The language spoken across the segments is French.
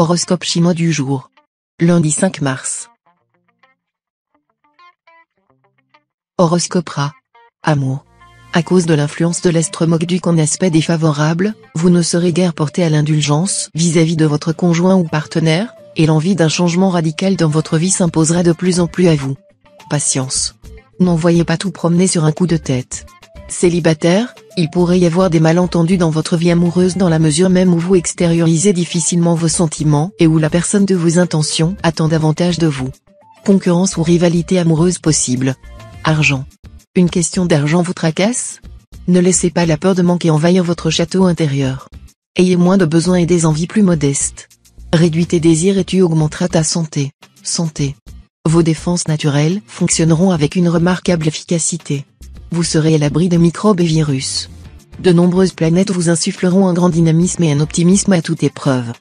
Horoscope chinois du jour. Lundi 5 mars. Horoscope Ra. Amour. À cause de l'influence de l'astre Mogduk en aspect défavorable, vous ne serez guère porté à l'indulgence vis-à-vis de votre conjoint ou partenaire, et l'envie d'un changement radical dans votre vie s'imposera de plus en plus à vous. Patience. N'envoyez pas tout promener sur un coup de tête. Célibataire, il pourrait y avoir des malentendus dans votre vie amoureuse dans la mesure même où vous extériorisez difficilement vos sentiments et où la personne de vos intentions attend davantage de vous. Concurrence ou rivalité amoureuse possible. Argent. Une question d'argent vous tracasse? Ne laissez pas la peur de manquer envahir votre château intérieur. Ayez moins de besoins et des envies plus modestes. Réduis tes désirs et tu augmenteras ta santé. Santé. Vos défenses naturelles fonctionneront avec une remarquable efficacité. Vous serez à l'abri des microbes et virus. De nombreuses planètes vous insuffleront un grand dynamisme et un optimisme à toute épreuve.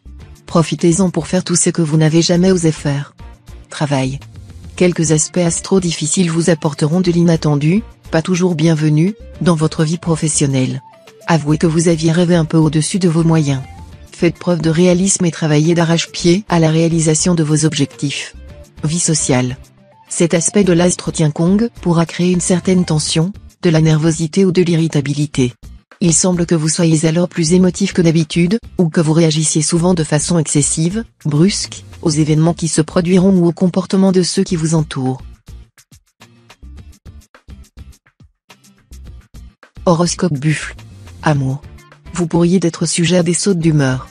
Profitez-en pour faire tout ce que vous n'avez jamais osé faire. Travail. Quelques aspects astro difficiles vous apporteront de l'inattendu, pas toujours bienvenu, dans votre vie professionnelle. Avouez que vous aviez rêvé un peu au-dessus de vos moyens. Faites preuve de réalisme et travaillez d'arrache-pied à la réalisation de vos objectifs. Vie sociale. Cet aspect de l'astre Tiankong pourra créer une certaine tension, de la nervosité ou de l'irritabilité. Il semble que vous soyez alors plus émotif que d'habitude, ou que vous réagissiez souvent de façon excessive, brusque, aux événements qui se produiront ou au comportement de ceux qui vous entourent. Horoscope Buffle. Amour. Vous pourriez être sujet à des sautes d'humeur.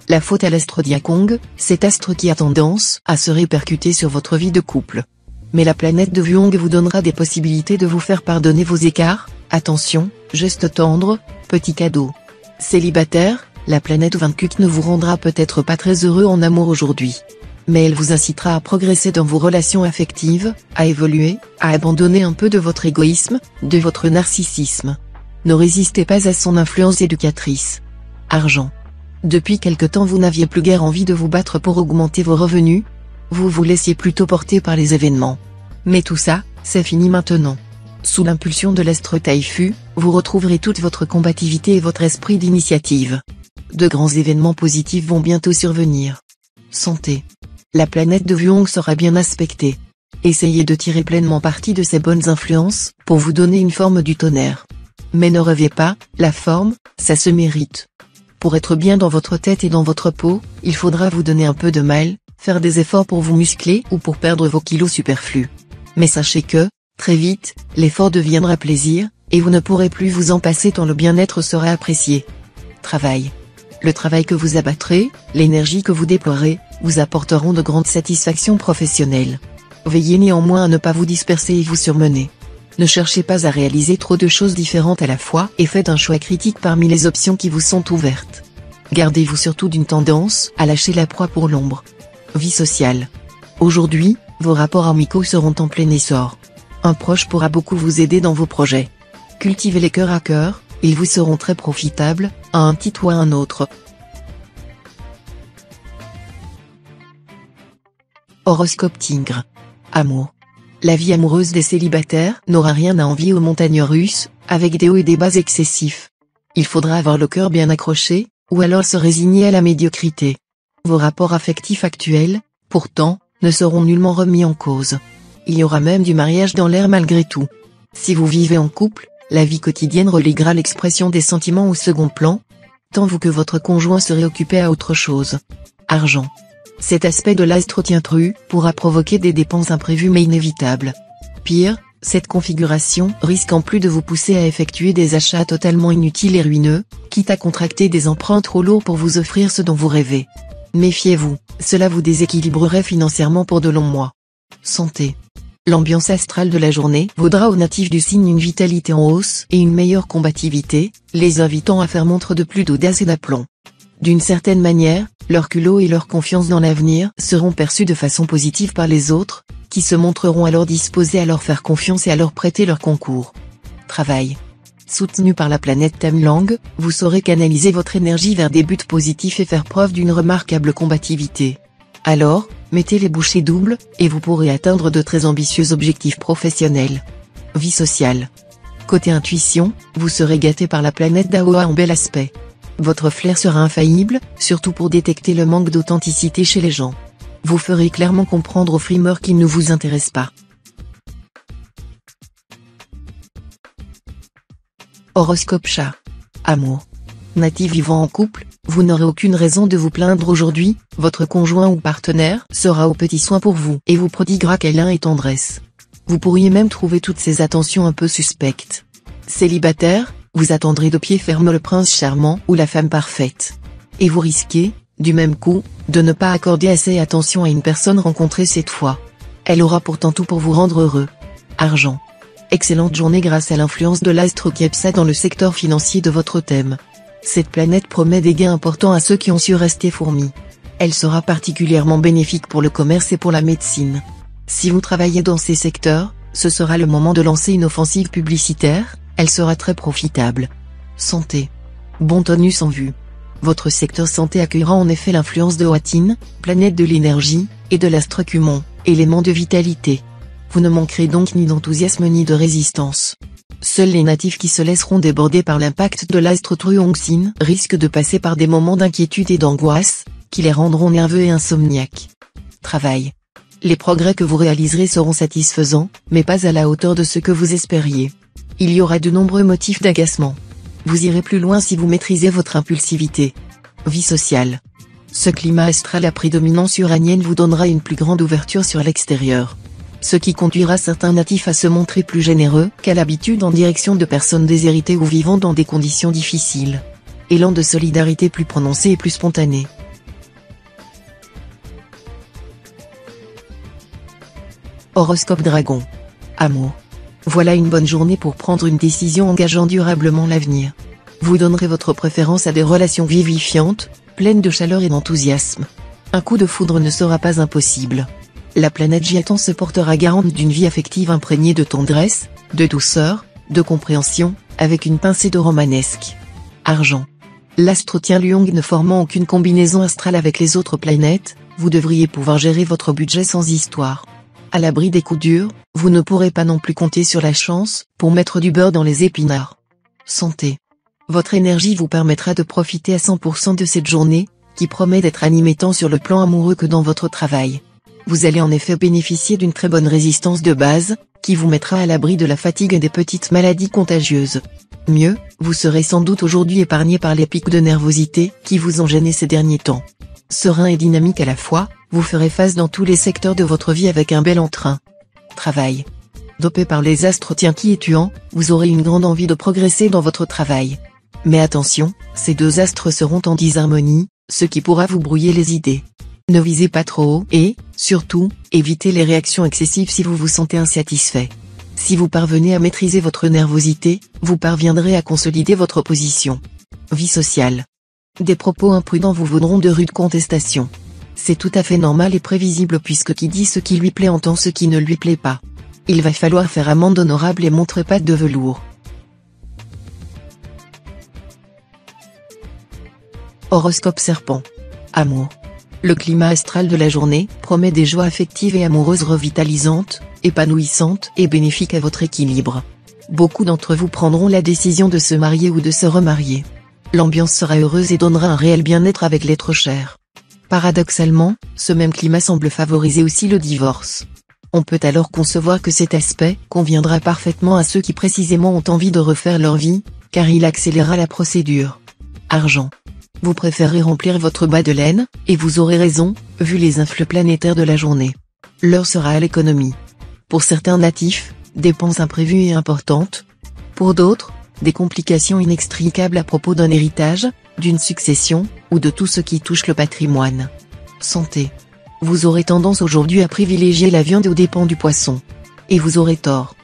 La faute à l'astre Tiankong, cet astre qui a tendance à se répercuter sur votre vie de couple. Mais la planète de Vuong vous donnera des possibilités de vous faire pardonner vos écarts, attention, gestes tendres, petits cadeaux. Célibataire, la planète Vankuk ne vous rendra peut-être pas très heureux en amour aujourd'hui. Mais elle vous incitera à progresser dans vos relations affectives, à évoluer, à abandonner un peu de votre égoïsme, de votre narcissisme. Ne résistez pas à son influence éducatrice. Argent. Depuis quelque temps vous n'aviez plus guère envie de vous battre pour augmenter vos revenus. Vous vous laissiez plutôt porter par les événements. Mais tout ça, c'est fini maintenant. Sous l'impulsion de l'astre Taifu, vous retrouverez toute votre combativité et votre esprit d'initiative. De grands événements positifs vont bientôt survenir. Santé. La planète de Vuong sera bien aspectée. Essayez de tirer pleinement parti de ces bonnes influences, pour vous donner une forme du tonnerre. Mais ne rêvez pas, la forme, ça se mérite. Pour être bien dans votre tête et dans votre peau, il faudra vous donner un peu de mal, faire des efforts pour vous muscler ou pour perdre vos kilos superflus. Mais sachez que, très vite, l'effort deviendra plaisir, et vous ne pourrez plus vous en passer tant le bien-être sera apprécié. Travail. Le travail que vous abattrez, l'énergie que vous déploierez, vous apporteront de grandes satisfactions professionnelles. Veillez néanmoins à ne pas vous disperser et vous surmener. Ne cherchez pas à réaliser trop de choses différentes à la fois et faites un choix critique parmi les options qui vous sont ouvertes. Gardez-vous surtout d'une tendance à lâcher la proie pour l'ombre. Vie sociale. Aujourd'hui, vos rapports amicaux seront en plein essor. Un proche pourra beaucoup vous aider dans vos projets. Cultivez les cœur à cœur, ils vous seront très profitables, à un titre ou à un autre. Horoscope Tigre. Amour. La vie amoureuse des célibataires n'aura rien à envier aux montagnes russes, avec des hauts et des bas excessifs. Il faudra avoir le cœur bien accroché, ou alors se résigner à la médiocrité. Vos rapports affectifs actuels, pourtant, ne seront nullement remis en cause. Il y aura même du mariage dans l'air malgré tout. Si vous vivez en couple, la vie quotidienne reléguera l'expression des sentiments au second plan, tant vous que votre conjoint serez occupé à autre chose. Argent. Cet aspect de l'astre Tiantru pourra provoquer des dépenses imprévues mais inévitables. Pire, cette configuration risque en plus de vous pousser à effectuer des achats totalement inutiles et ruineux, quitte à contracter des emprunts trop lourds pour vous offrir ce dont vous rêvez. Méfiez-vous, cela vous déséquilibrerait financièrement pour de longs mois. Santé. L'ambiance astrale de la journée vaudra aux natifs du signe une vitalité en hausse et une meilleure combativité, les invitant à faire montre de plus d'audace et d'aplomb. D'une certaine manière, leur culot et leur confiance dans l'avenir seront perçus de façon positive par les autres, qui se montreront alors disposés à leur faire confiance et à leur prêter leur concours. Travail. Soutenu par la planète Tamlang, vous saurez canaliser votre énergie vers des buts positifs et faire preuve d'une remarquable combativité. Alors, mettez les bouchées doubles, et vous pourrez atteindre de très ambitieux objectifs professionnels. Vie sociale. Côté intuition, vous serez gâté par la planète Daoa en bel aspect. Votre flair sera infaillible, surtout pour détecter le manque d'authenticité chez les gens. Vous ferez clairement comprendre aux frimeurs qu'ils ne vous intéressent pas. Horoscope chat. Amour. Natif vivant en couple, vous n'aurez aucune raison de vous plaindre aujourd'hui, votre conjoint ou partenaire sera aux petits soins pour vous et vous prodiguera câlins et tendresse. Vous pourriez même trouver toutes ces attentions un peu suspectes. Célibataire, vous attendrez de pied ferme le prince charmant ou la femme parfaite. Et vous risquez, du même coup, de ne pas accorder assez attention à une personne rencontrée cette fois. Elle aura pourtant tout pour vous rendre heureux. Argent. Excellente journée grâce à l'influence de l'astre Kepsa dans le secteur financier de votre thème. Cette planète promet des gains importants à ceux qui ont su rester fourmis. Elle sera particulièrement bénéfique pour le commerce et pour la médecine. Si vous travaillez dans ces secteurs, ce sera le moment de lancer une offensive publicitaire, elle sera très profitable. Santé. Bon tonus en vue. Votre secteur santé accueillera en effet l'influence de Watine, planète de l'énergie, et de l'astre Cumon, élément de vitalité. Vous ne manquerez donc ni d'enthousiasme ni de résistance. Seuls les natifs qui se laisseront déborder par l'impact de l'astre Truongsin risquent de passer par des moments d'inquiétude et d'angoisse, qui les rendront nerveux et insomniaques. Travail. Les progrès que vous réaliserez seront satisfaisants, mais pas à la hauteur de ce que vous espériez. Il y aura de nombreux motifs d'agacement. Vous irez plus loin si vous maîtrisez votre impulsivité. Vie sociale. Ce climat astral à prédominance uranienne vous donnera une plus grande ouverture sur l'extérieur. Ce qui conduira certains natifs à se montrer plus généreux qu'à l'habitude en direction de personnes déshéritées ou vivant dans des conditions difficiles. Élan de solidarité plus prononcé et plus spontané. Horoscope Dragon. Amour. Voilà une bonne journée pour prendre une décision engageant durablement l'avenir. Vous donnerez votre préférence à des relations vivifiantes, pleines de chaleur et d'enthousiasme. Un coup de foudre ne sera pas impossible. La planète Giatan se portera garante d'une vie affective imprégnée de tendresse, de douceur, de compréhension, avec une pincée de romanesque. Argent. L'astre Tien Luong ne formant aucune combinaison astrale avec les autres planètes, vous devriez pouvoir gérer votre budget sans histoire. À l'abri des coups durs, vous ne pourrez pas non plus compter sur la chance pour mettre du beurre dans les épinards. Santé. Votre énergie vous permettra de profiter à 100% de cette journée, qui promet d'être animée tant sur le plan amoureux que dans votre travail. Vous allez en effet bénéficier d'une très bonne résistance de base, qui vous mettra à l'abri de la fatigue et des petites maladies contagieuses. Mieux, vous serez sans doute aujourd'hui épargné par les pics de nervosité qui vous ont gêné ces derniers temps. Serein et dynamique à la fois, vous ferez face dans tous les secteurs de votre vie avec un bel entrain. Travail. Dopé par les astres inquiétuants, vous aurez une grande envie de progresser dans votre travail. Mais attention, ces deux astres seront en disharmonie, ce qui pourra vous brouiller les idées. Ne visez pas trop haut et, surtout, évitez les réactions excessives si vous vous sentez insatisfait. Si vous parvenez à maîtriser votre nervosité, vous parviendrez à consolider votre position. Vie sociale. Des propos imprudents vous vaudront de rudes contestations. C'est tout à fait normal et prévisible puisque qui dit ce qui lui plaît entend ce qui ne lui plaît pas. Il va falloir faire amende honorable et montrer patte de velours. Horoscope Serpent. Amour. Le climat astral de la journée promet des joies affectives et amoureuses revitalisantes, épanouissantes et bénéfiques à votre équilibre. Beaucoup d'entre vous prendront la décision de se marier ou de se remarier. L'ambiance sera heureuse et donnera un réel bien-être avec l'être cher. Paradoxalement, ce même climat semble favoriser aussi le divorce. On peut alors concevoir que cet aspect conviendra parfaitement à ceux qui précisément ont envie de refaire leur vie, car il accélérera la procédure. Argent. Vous préférez remplir votre bas de laine, et vous aurez raison, vu les influx planétaires de la journée. L'heure sera à l'économie. Pour certains natifs, dépenses imprévues et importantes. Pour d'autres, des complications inextricables à propos d'un héritage, d'une succession, ou de tout ce qui touche le patrimoine. Santé. Vous aurez tendance aujourd'hui à privilégier la viande aux dépens du poisson. Et vous aurez tort.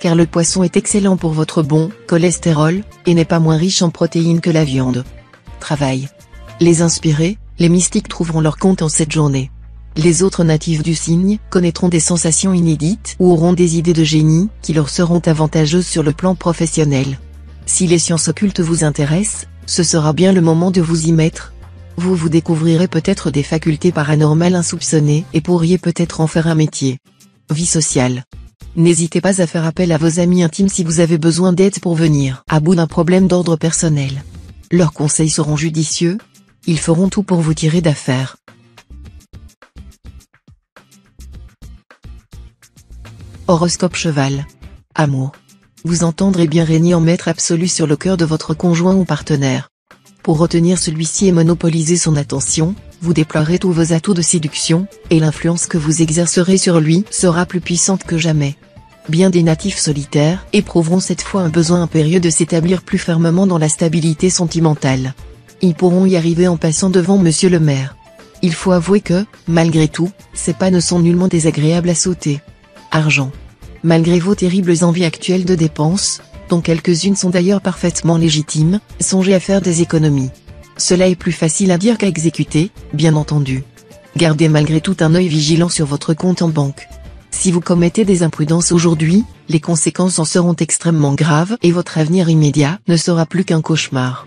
Car le poisson est excellent pour votre bon cholestérol, et n'est pas moins riche en protéines que la viande. Travail. Les inspirés, les mystiques trouveront leur compte en cette journée. Les autres natifs du signe connaîtront des sensations inédites ou auront des idées de génie qui leur seront avantageuses sur le plan professionnel. Si les sciences occultes vous intéressent, ce sera bien le moment de vous y mettre. Vous découvrirez peut-être des facultés paranormales insoupçonnées et pourriez peut-être en faire un métier. Vie sociale. N'hésitez pas à faire appel à vos amis intimes si vous avez besoin d'aide pour venir à bout d'un problème d'ordre personnel. Leurs conseils seront judicieux. Ils feront tout pour vous tirer d'affaire. Horoscope Cheval. Amour. Vous entendrez bien régner en maître absolu sur le cœur de votre conjoint ou partenaire. Pour retenir celui-ci et monopoliser son attention, vous déploierez tous vos atouts de séduction, et l'influence que vous exercerez sur lui sera plus puissante que jamais. Bien des natifs solitaires éprouveront cette fois un besoin impérieux de s'établir plus fermement dans la stabilité sentimentale. Ils pourront y arriver en passant devant monsieur le maire. Il faut avouer que, malgré tout, ces pas ne sont nullement désagréables à sauter. Argent. Malgré vos terribles envies actuelles de dépenses, dont quelques-unes sont d'ailleurs parfaitement légitimes, songez à faire des économies. Cela est plus facile à dire qu'à exécuter, bien entendu. Gardez malgré tout un œil vigilant sur votre compte en banque. Si vous commettez des imprudences aujourd'hui, les conséquences en seront extrêmement graves et votre avenir immédiat ne sera plus qu'un cauchemar.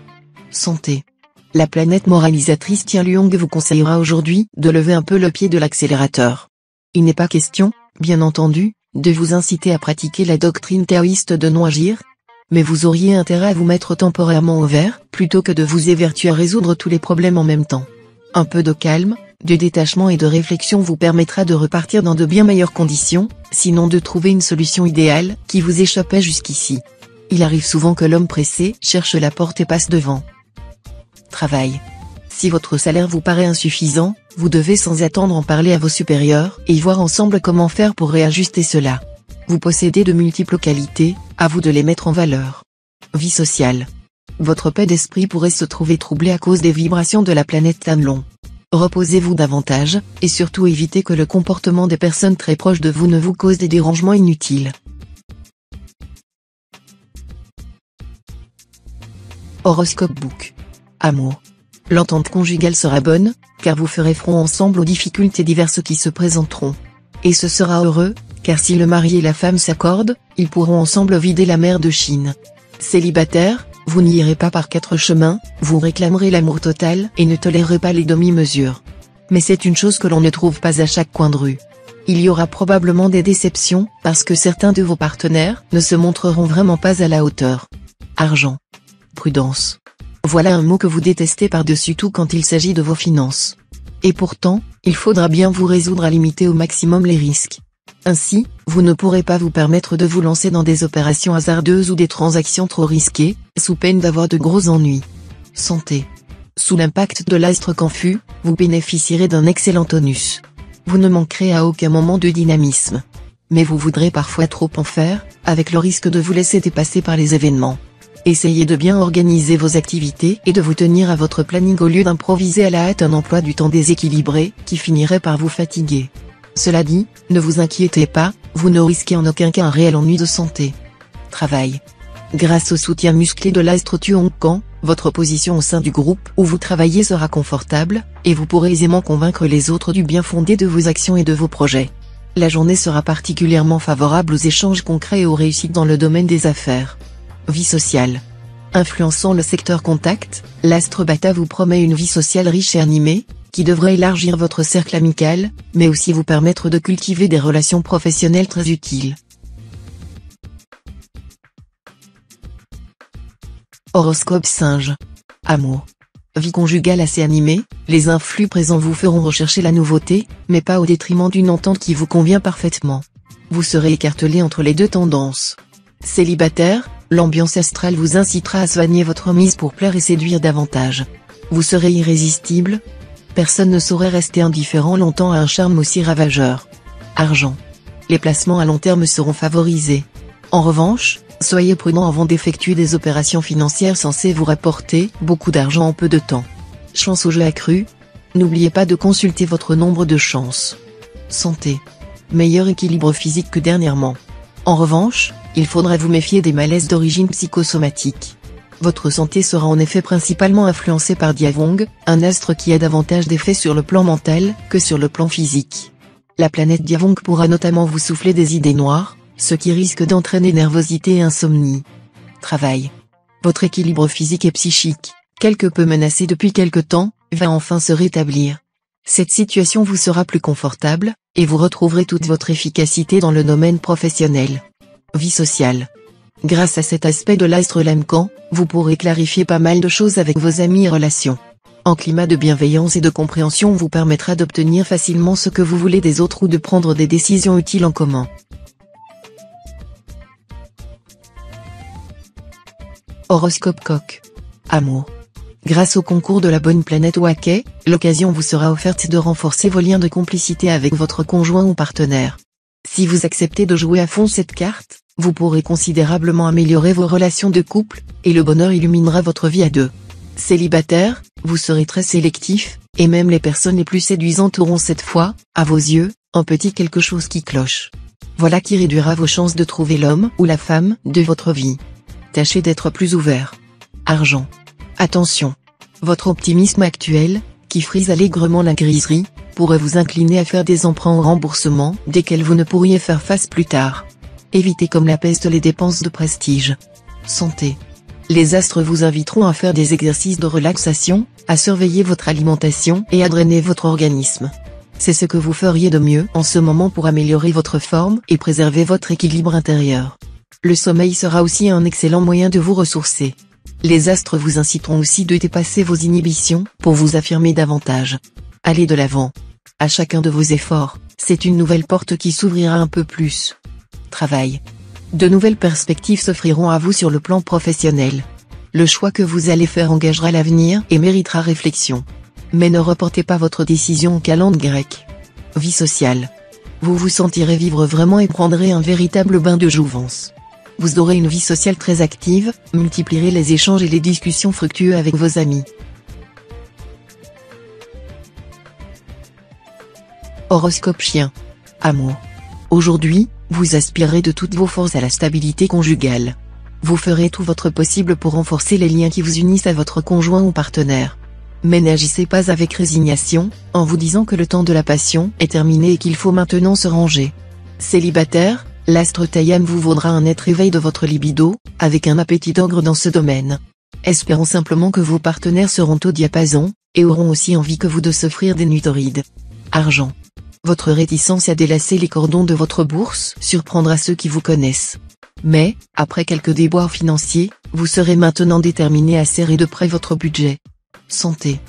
Santé. La planète moralisatrice Tian Luong vous conseillera aujourd'hui de lever un peu le pied de l'accélérateur. Il n'est pas question, bien entendu, de vous inciter à pratiquer la doctrine taoïste de non-agir, mais vous auriez intérêt à vous mettre temporairement au vert, plutôt que de vous évertuer à résoudre tous les problèmes en même temps. Un peu de calme, de détachement et de réflexion vous permettra de repartir dans de bien meilleures conditions, sinon de trouver une solution idéale qui vous échappait jusqu'ici. Il arrive souvent que l'homme pressé cherche la porte et passe devant. Travail. Si votre salaire vous paraît insuffisant, vous devez sans attendre en parler à vos supérieurs et voir ensemble comment faire pour réajuster cela. Vous possédez de multiples qualités, à vous de les mettre en valeur. Vie sociale. Votre paix d'esprit pourrait se trouver troublée à cause des vibrations de la planète Tianlong. Reposez-vous davantage, et surtout évitez que le comportement des personnes très proches de vous ne vous cause des dérangements inutiles. Horoscope Book. Amour. L'entente conjugale sera bonne, car vous ferez front ensemble aux difficultés diverses qui se présenteront. Et ce sera heureux, car si le mari et la femme s'accordent, ils pourront ensemble vider la mer de Chine. Célibataire, vous n'irez pas par quatre chemins, vous réclamerez l'amour total et ne tolérerez pas les demi-mesures. Mais c'est une chose que l'on ne trouve pas à chaque coin de rue. Il y aura probablement des déceptions, parce que certains de vos partenaires ne se montreront vraiment pas à la hauteur. Argent. Prudence. Voilà un mot que vous détestez par-dessus tout quand il s'agit de vos finances. Et pourtant, il faudra bien vous résoudre à limiter au maximum les risques. Ainsi, vous ne pourrez pas vous permettre de vous lancer dans des opérations hasardeuses ou des transactions trop risquées, sous peine d'avoir de gros ennuis. Santé. Sous l'impact de l'astre confus, vous bénéficierez d'un excellent tonus. Vous ne manquerez à aucun moment de dynamisme. Mais vous voudrez parfois trop en faire, avec le risque de vous laisser dépasser par les événements. Essayez de bien organiser vos activités et de vous tenir à votre planning au lieu d'improviser à la hâte un emploi du temps déséquilibré, qui finirait par vous fatiguer. Cela dit, ne vous inquiétez pas, vous ne risquez en aucun cas un réel ennui de santé. Travail. Grâce au soutien musclé de l'astre Tuongkan, votre position au sein du groupe où vous travaillez sera confortable, et vous pourrez aisément convaincre les autres du bien fondé de vos actions et de vos projets. La journée sera particulièrement favorable aux échanges concrets et aux réussites dans le domaine des affaires. Vie sociale. Influençant le secteur contact, l'astre Bata vous promet une vie sociale riche et animée, qui devrait élargir votre cercle amical, mais aussi vous permettre de cultiver des relations professionnelles très utiles. Horoscope Singe. Amour. Vie conjugale assez animée, les influx présents vous feront rechercher la nouveauté, mais pas au détriment d'une entente qui vous convient parfaitement. Vous serez écartelé entre les deux tendances. Célibataire, l'ambiance astrale vous incitera à soigner votre mise pour plaire et séduire davantage. Vous serez irrésistible. Personne ne saurait rester indifférent longtemps à un charme aussi ravageur. Argent. Les placements à long terme seront favorisés. En revanche, soyez prudent avant d'effectuer des opérations financières censées vous rapporter beaucoup d'argent en peu de temps. Chance au jeu accrue. N'oubliez pas de consulter votre nombre de chances. Santé. Meilleur équilibre physique que dernièrement. En revanche, il faudra vous méfier des malaises d'origine psychosomatique. Votre santé sera en effet principalement influencée par Diavong, un astre qui a davantage d'effets sur le plan mental que sur le plan physique. La planète Diavong pourra notamment vous souffler des idées noires, ce qui risque d'entraîner nervosité et insomnie. Travail. Votre équilibre physique et psychique, quelque peu menacé depuis quelque temps, va enfin se rétablir. Cette situation vous sera plus confortable, et vous retrouverez toute votre efficacité dans le domaine professionnel. Vie sociale. Grâce à cet aspect de l'astre Lemcan, vous pourrez clarifier pas mal de choses avec vos amis et relations. Un climat de bienveillance et de compréhension vous permettra d'obtenir facilement ce que vous voulez des autres ou de prendre des décisions utiles en commun. Horoscope Coq. Amour. Grâce au concours de la bonne planète Waké, l'occasion vous sera offerte de renforcer vos liens de complicité avec votre conjoint ou partenaire. Si vous acceptez de jouer à fond cette carte, vous pourrez considérablement améliorer vos relations de couple, et le bonheur illuminera votre vie à deux. Célibataire, vous serez très sélectif, et même les personnes les plus séduisantes auront cette fois, à vos yeux, un petit quelque chose qui cloche. Voilà qui réduira vos chances de trouver l'homme ou la femme de votre vie. Tâchez d'être plus ouvert. Argent. Attention. Votre optimisme actuel, qui frise allègrement la griserie, pourrait vous incliner à faire des emprunts au remboursement desquels vous ne pourriez faire face plus tard. Évitez comme la peste les dépenses de prestige. Santé. Les astres vous inviteront à faire des exercices de relaxation, à surveiller votre alimentation et à drainer votre organisme. C'est ce que vous feriez de mieux en ce moment pour améliorer votre forme et préserver votre équilibre intérieur. Le sommeil sera aussi un excellent moyen de vous ressourcer. Les astres vous inciteront aussi de dépasser vos inhibitions pour vous affirmer davantage. Allez de l'avant. À chacun de vos efforts, c'est une nouvelle porte qui s'ouvrira un peu plus. Travail. De nouvelles perspectives s'offriront à vous sur le plan professionnel. Le choix que vous allez faire engagera l'avenir et méritera réflexion. Mais ne reportez pas votre décision aux calendes grecques. Vie sociale. Vous vous sentirez vivre vraiment et prendrez un véritable bain de jouvence. Vous aurez une vie sociale très active, multiplierez les échanges et les discussions fructueux avec vos amis. Horoscope Chien. Amour. Aujourd'hui, vous aspirerez de toutes vos forces à la stabilité conjugale. Vous ferez tout votre possible pour renforcer les liens qui vous unissent à votre conjoint ou partenaire. Mais n'agissez pas avec résignation, en vous disant que le temps de la passion est terminé et qu'il faut maintenant se ranger. Célibataire, l'astre Tayam vous vaudra un net réveil de votre libido, avec un appétit d'ogre dans ce domaine. Espérons simplement que vos partenaires seront au diapason, et auront aussi envie que vous de s'offrir des nuits torrides. Argent. Votre réticence à délacer les cordons de votre bourse surprendra ceux qui vous connaissent. Mais, après quelques déboires financiers, vous serez maintenant déterminé à serrer de près votre budget. Santé.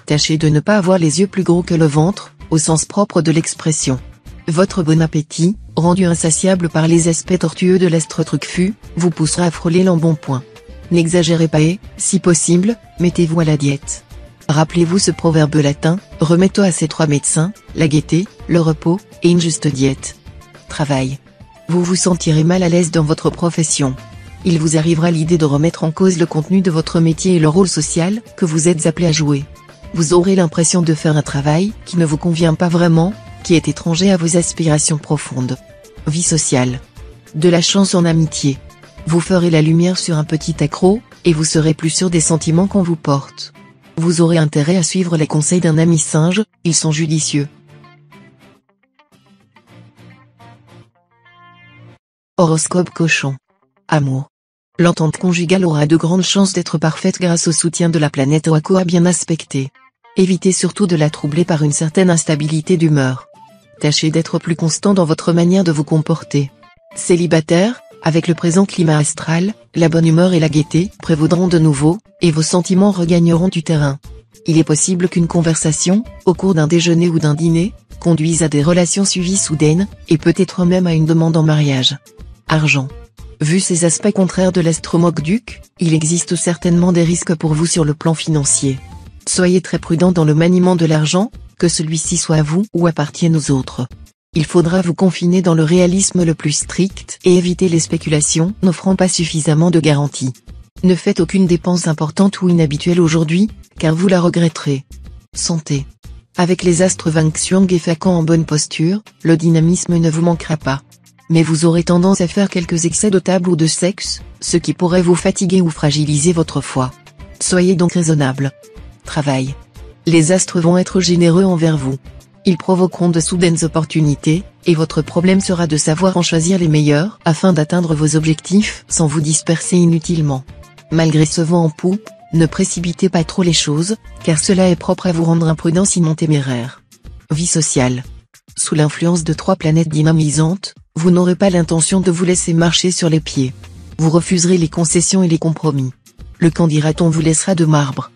Tâchez de ne pas avoir les yeux plus gros que le ventre, au sens propre de l'expression. Votre bon appétit, rendu insatiable par les aspects tortueux de l'astre Truquefut, vous poussera à frôler l'embonpoint. N'exagérez pas et, si possible, mettez-vous à la diète. Rappelez-vous ce proverbe latin, remettons à ces trois médecins, la gaieté, le repos, et une juste diète. Travail. Vous vous sentirez mal à l'aise dans votre profession. Il vous arrivera l'idée de remettre en cause le contenu de votre métier et le rôle social que vous êtes appelé à jouer. Vous aurez l'impression de faire un travail qui ne vous convient pas vraiment, qui est étranger à vos aspirations profondes. Vie sociale. De la chance en amitié. Vous ferez la lumière sur un petit accroc, et vous serez plus sûr des sentiments qu'on vous porte. Vous aurez intérêt à suivre les conseils d'un ami singe, ils sont judicieux. Horoscope Cochon. Amour. L'entente conjugale aura de grandes chances d'être parfaite grâce au soutien de la planète Oakoa bien aspectée. Évitez surtout de la troubler par une certaine instabilité d'humeur. Tâchez d'être plus constant dans votre manière de vous comporter. Célibataire, avec le présent climat astral, la bonne humeur et la gaieté prévaudront de nouveau, et vos sentiments regagneront du terrain. Il est possible qu'une conversation, au cours d'un déjeuner ou d'un dîner, conduise à des relations suivies soudaines, et peut-être même à une demande en mariage. Argent. Vu ces aspects contraires de l'astre Mokduk, il existe certainement des risques pour vous sur le plan financier. Soyez très prudent dans le maniement de l'argent, que celui-ci soit à vous ou appartienne aux autres. Il faudra vous confiner dans le réalisme le plus strict et éviter les spéculations n'offrant pas suffisamment de garanties. Ne faites aucune dépense importante ou inhabituelle aujourd'hui, car vous la regretterez. Santé. Avec les astres Vangxiang et Fakan en bonne posture, le dynamisme ne vous manquera pas. Mais vous aurez tendance à faire quelques excès de table ou de sexe, ce qui pourrait vous fatiguer ou fragiliser votre foi. Soyez donc raisonnable. Travail. Les astres vont être généreux envers vous. Ils provoqueront de soudaines opportunités, et votre problème sera de savoir en choisir les meilleurs afin d'atteindre vos objectifs sans vous disperser inutilement. Malgré ce vent en poupe, ne précipitez pas trop les choses, car cela est propre à vous rendre imprudent sinon téméraire. Vie sociale. Sous l'influence de trois planètes dynamisantes, vous n'aurez pas l'intention de vous laisser marcher sur les pieds. Vous refuserez les concessions et les compromis. Le candidaton vous laissera de marbre.